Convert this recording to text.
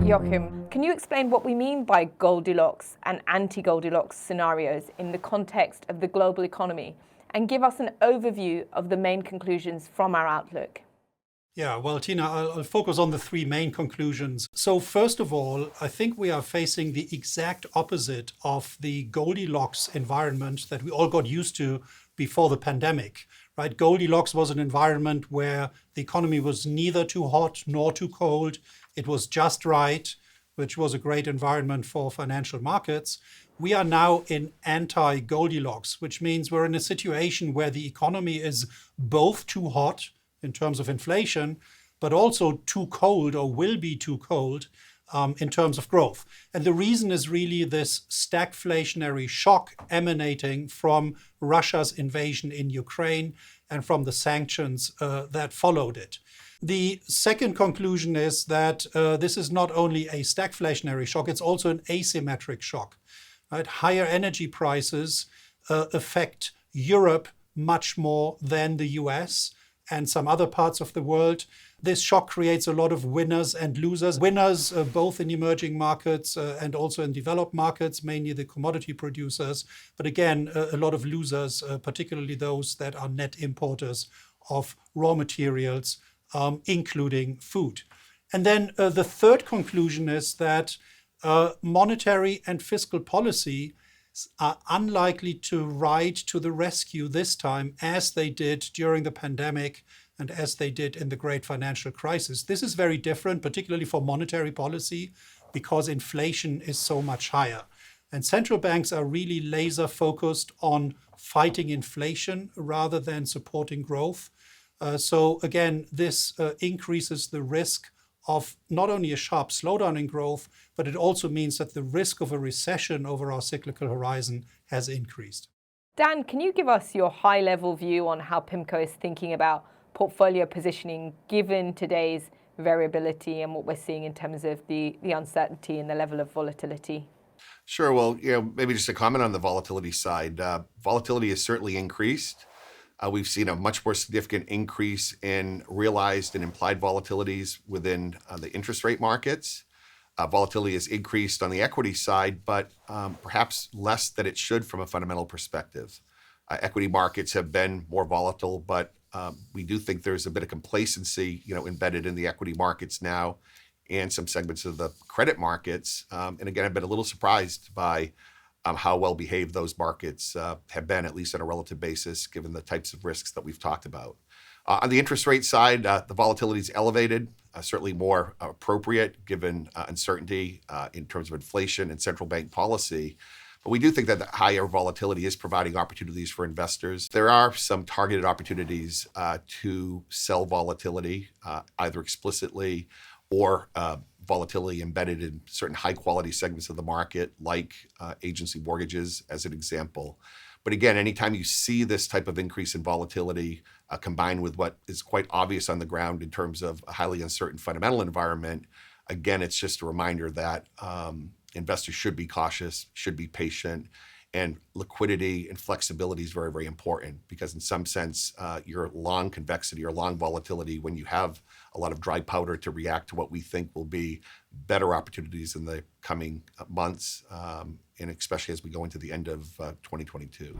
Joachim, can you explain what we mean by Goldilocks and anti-Goldilocks scenarios in the context of the global economy, and give us an overview of the main conclusions from our outlook? Yeah, well, Tina, I'll focus on the three main conclusions. So first of all, I think we are facing the exact opposite of the Goldilocks environment that we all got used to before the pandemic, right? Goldilocks was an environment where the economy was neither too hot nor too cold. It was just right, which was a great environment for financial markets. We are now in anti-Goldilocks, which means we're in a situation where the economy is both too hot in terms of inflation, but also too cold or will be too cold in terms of growth. And the reason is really this stagflationary shock emanating from Russia's invasion in Ukraine and from the sanctions that followed it. The second conclusion is that this is not only a stagflationary shock, it's also an asymmetric shock. Right? Higher energy prices affect Europe much more than the US and some other parts of the world. This shock creates a lot of winners and losers. Winners both in emerging markets and also in developed markets, mainly the commodity producers. But again, a lot of losers, particularly those that are net importers of raw materials, including food. And then the third conclusion is that monetary and fiscal policy are unlikely to ride to the rescue this time as they did during the pandemic and as they did in the great financial crisis. This is very different, particularly for monetary policy, because inflation is so much higher. And central banks are really laser focused on fighting inflation rather than supporting growth. So again, this increases the risk of not only a sharp slowdown in growth, but it also means that the risk of a recession over our cyclical horizon has increased. Dan, can you give us your high-level view on how PIMCO is thinking about portfolio positioning given today's variability and what we're seeing in terms of the uncertainty and the level of volatility? Sure. Well, maybe just a comment on the volatility side. Volatility has certainly increased. We've seen a much more significant increase in realized and implied volatilities within the interest rate markets. Volatility has increased on the equity side, but perhaps less than it should from a fundamental perspective. Equity markets have been more volatile, but we do think there's a bit of complacency, embedded in the equity markets now and some segments of the credit markets. And again, I've been a little surprised by how well behaved those markets have been, at least on a relative basis, given the types of risks that we've talked about. On the interest rate side, the volatility is elevated, certainly more appropriate given uncertainty in terms of inflation and central bank policy. But we do think that the higher volatility is providing opportunities for investors. There are some targeted opportunities to sell volatility, either explicitly or volatility embedded in certain high-quality segments of the market, like agency mortgages, as an example. But again, anytime you see this type of increase in volatility combined with what is quite obvious on the ground in terms of a highly uncertain fundamental environment, again, it's just a reminder that investors should be cautious, should be patient, and liquidity and flexibility is very, very important because in some sense, your long convexity or long volatility, when you have a lot of dry powder to react to what we think will be better opportunities in the coming months, and especially as we go into the end of 2022.